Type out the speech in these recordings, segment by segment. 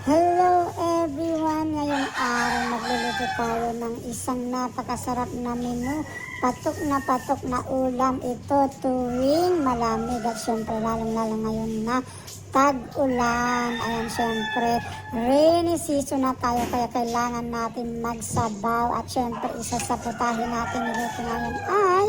Hello everyone! Ngayong araw magluluto tayo ng isang napakasarap na menu. Patok na ulam ito tuwing malamig at syempre lalong-lalo ngayon na tag-ulan. Ayan, syempre rainy season na tayo kaya kailangan natin magsabaw at syempre isa sa putahin natin niluto ngayon ay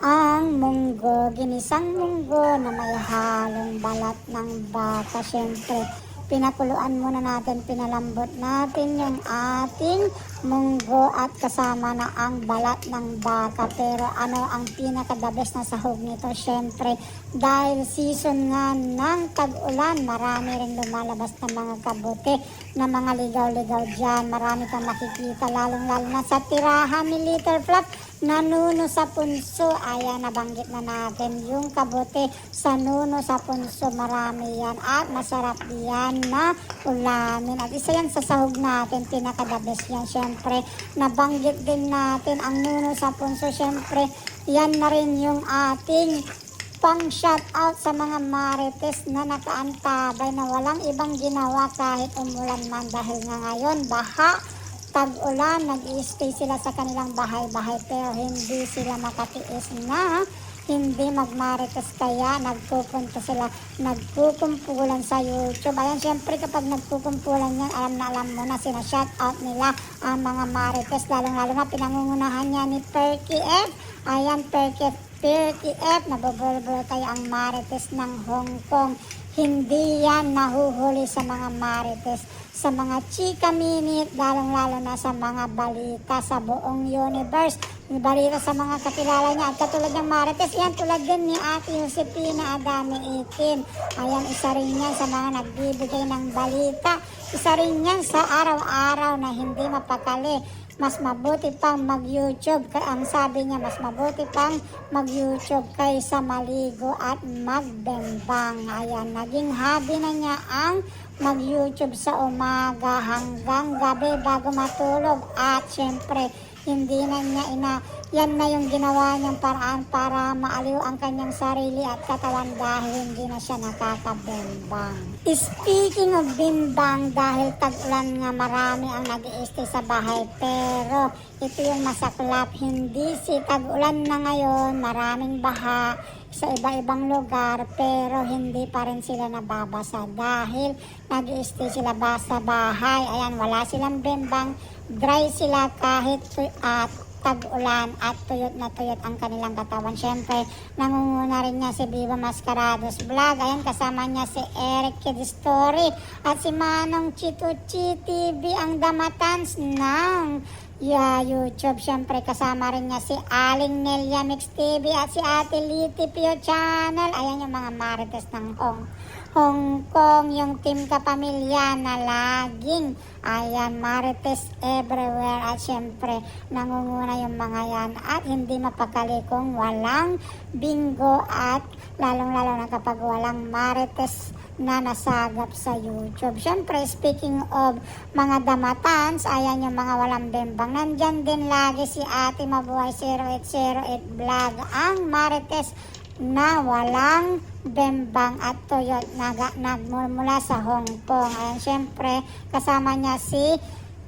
ang munggo, ginisang munggo na may halong balat ng baka. Syempre pinakuluan muna natin, pinalambot natin yung ating munggo at kasama na ang balat ng baka. Pero ano ang pinaka-the best na sahog nito? Syempre, dahil season nga ng tag-ulan, marami rin lumalabas na mga kabote, na mga ligaw-ligaw dyan. Marami kang makikita, lalong-lalo na sa tirahan ni Little Flap, nanuno sa punso. Ayan, nabanggit na natin yung kabote sa nuno sa punso. Marami yan at masarap yan na ulamin. At isa yan sa sahog natin, pinaka-the best yan. Syempre, nabanggit din natin ang nuno sa punso. Syempre, yan na rin yung ating pang shout out sa mga marites na nakaantabay na walang ibang ginawa kahit umulan man, dahil nga ngayon baha, tag-ulan, nag-i-stay sila sa kanilang bahay-bahay pero hindi sila makatiis na hindi magmarites, kaya nagpupunta sila, nagkukumpulan sa YouTube. Ayan, syempre kapag nagkukumpulan yan, alam mo na sina-shout out nila ang mga marites, lalong-lalo na pinangungunahan niya ni Perky F. Ayan, Perky F, nabubulbul kaya ang marites ng Hong Kong. Hindi yan nahuhuli sa mga marites, sa mga chika minute, lalong-lalo na sa mga balita sa buong universe. Balita sa mga kakilala niya at katulad ng marites, yan tulad din ni Ate Josepina Adame Itin. Ayan, isa rin yan sa mga nagbibigay ng balita. Isa rin yan sa araw-araw na hindi mapakali. Mas mabuti pang mag-YouTube. Ang sabi niya, mas mabuti pang mag-YouTube kaysa maligo at magbembang. Ayan, naging hobby na niya ang mag-YouTube sa umaga hanggang gabi bago matulog. At syempre, hindi na niya yan na yung ginawa niyang paraan para maaliw ang kanyang sarili at katawan dahil hindi na siya nakakabimbang. Speaking of bimbang, dahil tag-ulan nga marami ang nag-i-stay sa bahay, pero ito yung masaklap, hindi si tag-ulan na ngayon, maraming baha sa iba-ibang lugar pero hindi pa rin sila nababasa dahil nag-i-stay sila sa bahay. Ayan, wala silang bimbang, dry sila kahit tag-ulan at tuyot na tuyot ang kanilang katawan. Syempre, nangunguna rin niya si Viva Mascarados Vlog. Ayan, kasama niya si Eric Kid Story at si Manong Chituchi TV, ang damatans ng YouTube. Syempre, kasama rin niya si Aling Nelia Mix TV at si Ate Liti Pio Channel. Ayan yung mga marites ng Hong Kong, yung team kapamilya na laging, ayan, marites everywhere. At syempre, nangunguna yung mga yan at hindi mapakali kung walang bingo at lalong-lalo na kapag walang marites na nasagap sa YouTube. Syempre, speaking of mga damatans, ayan yung mga walang bembang. Nandyan din lagi si Ate Mabuhay 0808 Vlog, ang marites na walang bembang at tuyot nagmumula sa Hong Kong. Ayan, syempre, kasama niya si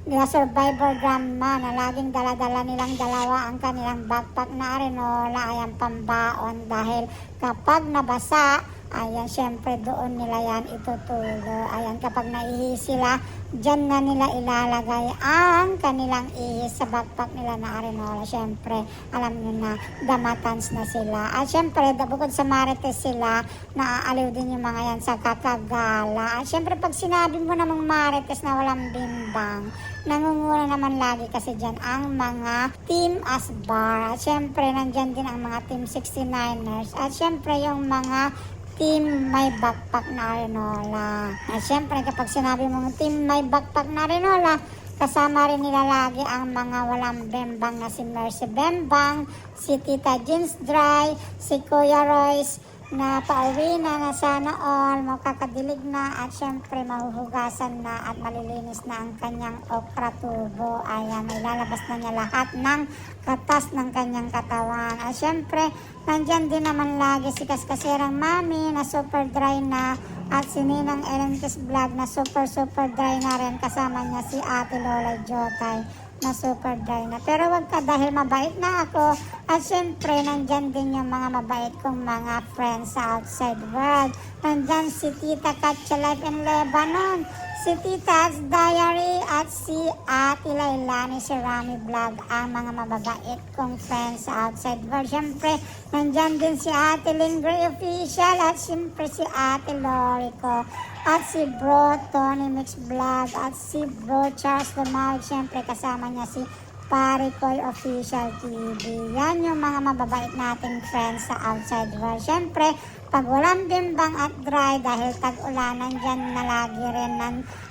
The Survivor Grandma na laging dala-dala nilang dalawa ang kanilang backpack na arenola. Ayan, pambaon dahil kapag nabasa, ayan, syempre doon nila yan itutulo. Ayan, kapag naihi sila, dyan na nila ilalagay ang kanilang ihis sa backpack nila na arenola. Syempre, alam nyo na, damatans na sila. At syempre, bukod sa marites sila, naaaliw din yung mga yan sa kakagala. At syempre, pag sinabi mo namang marites na walang bimbang, nangunguna naman lagi kasi dyan ang mga Team Asbar. At syempre, nandyan din ang mga Team 69ers. At syempre, yung mga team may backpack na arenola. At syempre, kapag sinabi mong team may backpack na arenola, kasama rin nila lagi ang mga walang bembang na si Mercy Bembang, si Tita Jeans Dry, si Kuya Royce, na pauwi na sana all, makakadilig na at syempre mahuhugasan na at malilinis na ang kanyang okra tubo. Ayan, ilalabas na niya lahat ng katas ng kanyang katawan. At syempre, nandyan din naman lagi si Kaskasirang Mami na super dry na at si Ninang Elentis Vlog na super dry na rin. Kasama niya si Ate Lola Jotay na super dry na. Pero wag ka dahil mabait na ako. At syempre, nandyan din yung mga mabait kong mga friends sa outside world. Nandyan si Tita Katya Life in Lebanon, si Tita's Diary, at si Ate Lailani, si Rami Vlog, ang mga mababait kong friends sa outside world. Syempre, nandyan din si Ate Lingray Official at syempre si Ate Lorico. At si Bro Tony Mix Vlog at si Bro Charles Lamag. Siyempre kasama niya si Parikoy Official TV. Yan yung mga mababait nating friends sa outside world. Siyempre, pag walang bimbang at dry dahil tag-ulanan dyan na lagi rin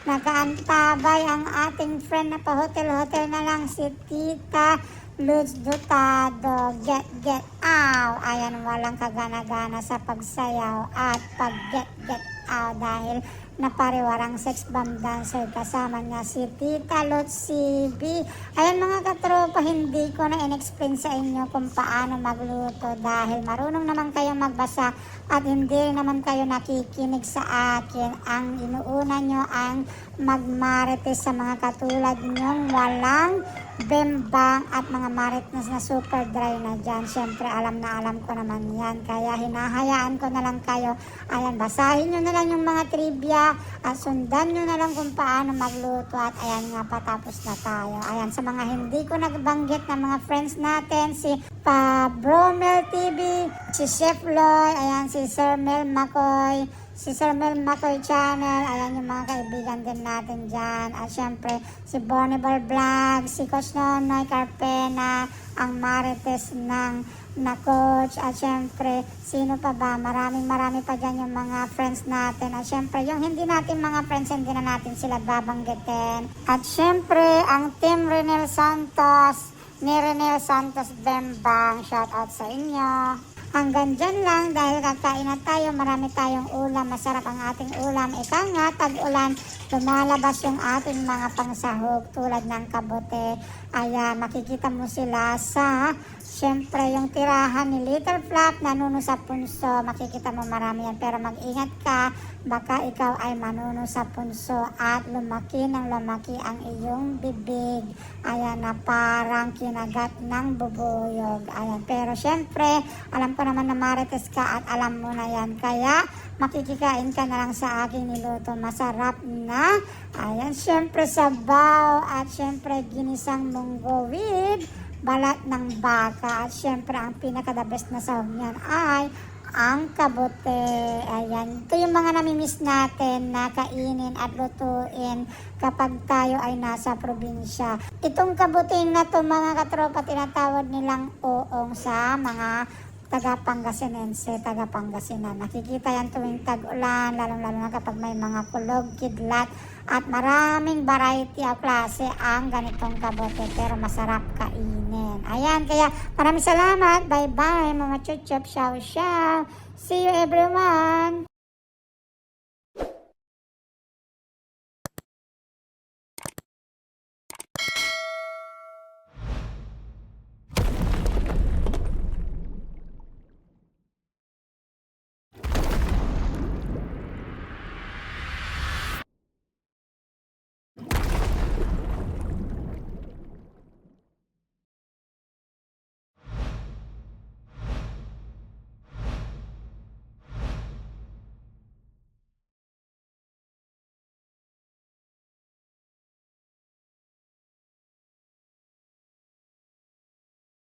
nakaantabay ang ating friend na pa-hotel-hotel na lang si Tita Luz Dutado. Get out. Ayan, walang kagana-gana sa pagsayaw at pag-get out dahil napariwarang sex bomb dancer. Kasama niya si Tita Lutzi B. Ayan mga katropa, hindi ko na in-explain sa inyo kung paano magluto dahil marunong naman kayo magbasa at hindi naman kayo nakikinig sa akin. Ang inuuna nyo ang magmarites sa mga katulad nyong walang bembang at mga marites na super dry na dyan. Siyempre alam na alam ko naman yan, kaya hinahayaan ko na lang kayo. Ayan, basahin nyo na lang yung mga trivia at sundan nyo na lang kung paano magluto. At ayan nga, patapos na tayo. Ayan, sa mga hindi ko nagbanggit na mga friends natin, si Bromel TV, si Chef Loy, ayan, si Sir Mel Makoy, si Sir Mel Makoy Channel, ayan yung mga kaibigan din natin dyan. At syempre, si Bonnibal Vlog, si Coach Nonoy Carpena, ang marites na coach. At syempre, sino pa ba? Marami pa dyan yung mga friends natin. At syempre, yung hindi natin mga friends, hindi na natin sila babanggitin. At syempre, ang Team Renel Santos, ni Renel Santos Bembang, shout out sa inyo. Hanggang dyan lang dahil kakain na tayo, marami tayong ulam, masarap ang ating ulam. Ika nga, tag-ulan, lumalabas yung ating mga pangsahog tulad ng kabote. Ayan, makikita mo sila sa, syempre yung tirahan ni Little Flap, nanuno sa punso, makikita mo marami yan. Pero mag-ingat ka, baka ikaw ay manuno sa punso at lumaki ng lumaki ang iyong bibig. Ayan, na parang kinagat ng bubuyog. Ayan, pero syempre, alam ko naman na marites ka at alam mo na yan. Kaya, makikikain ka na lang sa aking niluto. Masarap na. Ayan, syempre sabaw at syempre ginisang munggo with balat ng baka. At syempre, ang pinaka-the best na sahog niyan ay ang kabote. Ayan. Ito yung mga namimiss natin na kainin at lutuin kapag tayo ay nasa probinsya. Itong kabuting na to mga katropa, tinatawag nilang uong sa mga taga-Pangasinense, taga-Pangasinan. Nakikita yan tuwing tag-ulan, lalong-lalo na kapag may mga kulog, kidlat, at maraming variety of klase ang ganitong kabote, pero masarap kainin. Ayan, kaya maraming salamat. Bye-bye, mga chuchup. Ciao, ciao. See you everyone.